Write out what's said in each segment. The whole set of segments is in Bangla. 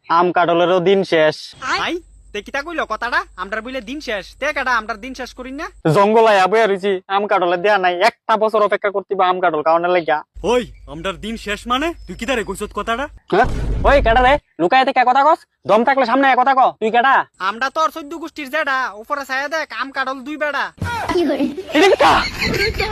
আম কাটলেরও দিন শেষ। আই তে কিতা কইলো কথাটা আমরার বইলে দিন শেষ তে কাটা আমরার দিন শেষ করিন না। জঙ্গলায় বয়ে রয়েছি, আম কাটলে দেয়া নাই, একটা বছর অপেক্ষা করতে বা আম কাটল কারণে লাগিয়া। ওই আমরার দিন শেষ মানে তুই কিতা রে কইছত কথাটা? হ্যাঁ? ওই কেডা রে লুকায় থেকে কথা কস, দম থাকলে সামনে কথা ক, তুই কেডা? আমরা তোর 14 গোষ্ঠীর জেডা উপরে ছায়া দেখ আম কাটল দুই বেড়া। এটা কিতা?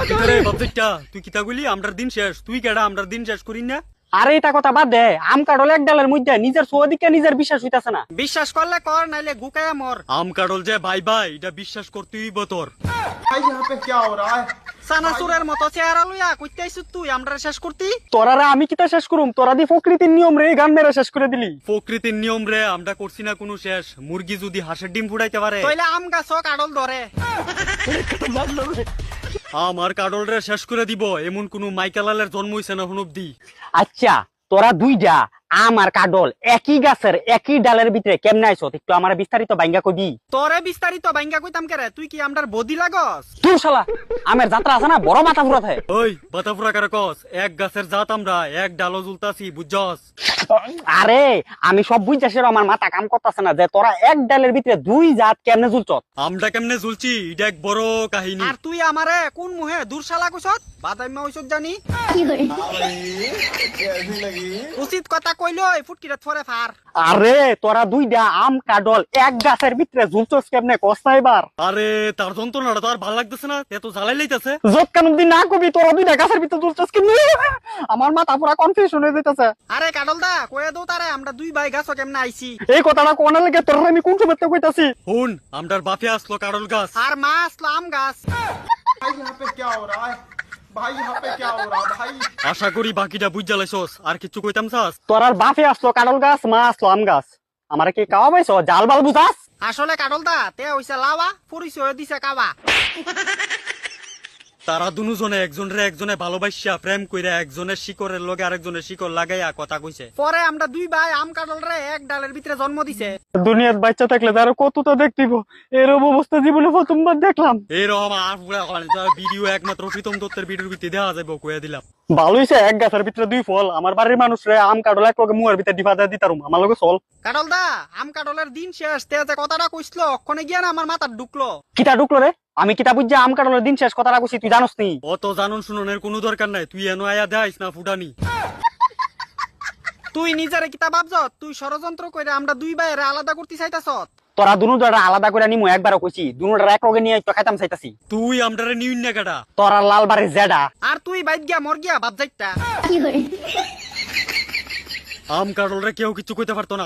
কিতা রে বাপজিটা তুই কিতা কইলি আমরার দিন শেষ, তুই কেডা আমরার দিন শেষ করিন না? আরে এটা কথা বাদ দে, আম কাটল এক ডালের মধ্যে নিজের সৌদিকে নিজের বিশ্বাস হইতাছে না। বিশ্বাস করলে কর নাইলে গুকায়া মর। আম কাটল যে ভাই ভাই এটা বিশ্বাস করতেই বতর। भाई यहाँ पे क्या हो रहा है? সানাসুরের মতো চেহারা লইয়া কইতে আইছিস তুই আমরার শেষ করতি? তোরারে আমি কিতা শেষ করুম, তোরা দি প্রকৃতির নিয়ম রে গান মেরে শেষ করে দিলি। প্রকৃতির নিয়ম রে আমরা করছি না কোনো শেষ। মুরগি যদি হাঁসের ডিম ফুটাইতে পারে তাইলে আম গাছ কাটল ধরে। আমার কাটল রে শেষ করে দিব এমন কোন মাইকেলালের জন্ম হইছে না এখন অব্দি। আচ্ছা তোরা দুইটা আম আর কাডল একই গাছের একই ডালের ভিতরে কেমনে আইছো, একটু আমার বিস্তারিত বাইঙ্গা কবি। তোরে বিস্তারিত বাইঙ্গা কইতাম কেরে, তুই কি আমরার বদি লাগস? তুই শালা আমের যাত্রা আছে না বড় মাথা ফুরাত হয়। ওই বাতাফুরা কারে কস, এক গাছের জাত আমরা এক ডালও ঝুলতাছি বুঝছস? আরে আমি সব বুঝতেছি, আমার মাথা কাম করতেছে না যে তোরা এক ডালের ভিতরে দুই জাত কেমনে ঝুলছত। আমরা কেমনে ঝুলছি এটা এক বড় কাহিনী। আর তুই আমারে কোন মুহে দূরশালা কইছত বাদাইমা হইছত জানি? উচিত কথা কইলো এই ফুটকিটা থরে ফার। আরে তোরা দুইটা আম কাডল এক গাছের ভিতরে ঝুলছস কেমনে কস না এবার। আরে তার যন্ত্রণাটা তো আর ভাল লাগতেছে না, এত জ্বালাই লাইতেছে। যত কানুন দিন না কবি, তোরা দুইটা গাছের ভিতরে ঝুলছস কেমনে, আমার মাথা পুরা কনফিউশন হয়ে যাইতাছে। আরে কাডল দা কয়ে দাও তারে আমরা দুই ভাই গাছ কেমনে আইছি। এই কথাটা কোনা লাগে তোর আমি কোন সময় কইতাছি। হুন আমরার বাপে আসলো কাডল গাছ আর মা আসলো আম গাছ। भाई यहाँ पे क्या हो रहा है? भाई यहाँ पे क्या हो रहा है भाई? আশা করি বাকিটা বুঝ জ্বালাইছস, আর কিছু কইতাম চাস? তোরার বাপে আসলো কাডল গাছ, মা আসলো আম গাছ, আমার কি কাওয়া পাইছো জাল বাল বুঝাস? আসলে কাডল দা তে হইছে লাওয়া পরিচয় দিছে কাবা। তারা দুজনে একজনের একজনে ভালোবাসা প্রেম কইরা একজনের শিকড়ের লগে আরেকজনের শিকড় লাগাইয়া কথা কইছে। পরে আমরা দুই ভাই আম কাডল রে এক ডালের ভিতরে জন্ম দিছে। দুনিয়ার বাচ্চা থাকলে তার কতটা দেখতিব, এরকম অবস্থা জীবনে প্রথমবার দেখলাম। এরকম আর পুরা ভিডিও একমাত্র প্রীতম দত্তের ভিডিওর ভিতরে দেওয়া যাবে কইয়া দিলাম। ভালো হইছে এক গাছের ভিতরে দুই ফল, আমার বাড়ির মানুষ রে আম কাডল এক লগে মুয়ের ভিতরে ডিফা দিয়ে দিতারুম, আমার লগে চল। কাডল দা আম কাডলের দিন শেষ, তে যে কথাটা কইছিল ওখানে গিয়া না আমার মাথা ঢুকলো। কিতা ঢুকলো রে? আমি কিতা বুঝছি আম কাডলের দিন শেষ কথাটা কইছি, তুই জানোস নি? অত জানুন শুনুনের কোনো দরকার নাই, তুই এনো আয়া দেখাইস না ফুটানি। তুই নিজেরে কিতা ভাবছ, তুই ষড়যন্ত্র কইরা আমরা দুই ভাইয়ের আলাদা করতে চাইতাছ। তোরা দুনুটা আলাদা করে নিমু, একবারও কইছি দুনুটা এক লগে নিয়ে তো খাইতাম চাইতাছি। তুই আমরারে নিউন না কাটা, তোরা লাল বাড়ির জেডা আর তুই বাইত গিয়া মর গিয়া বাদ যাইতা। আম কাডল রে কেউ কিছু কইতে পারতো না।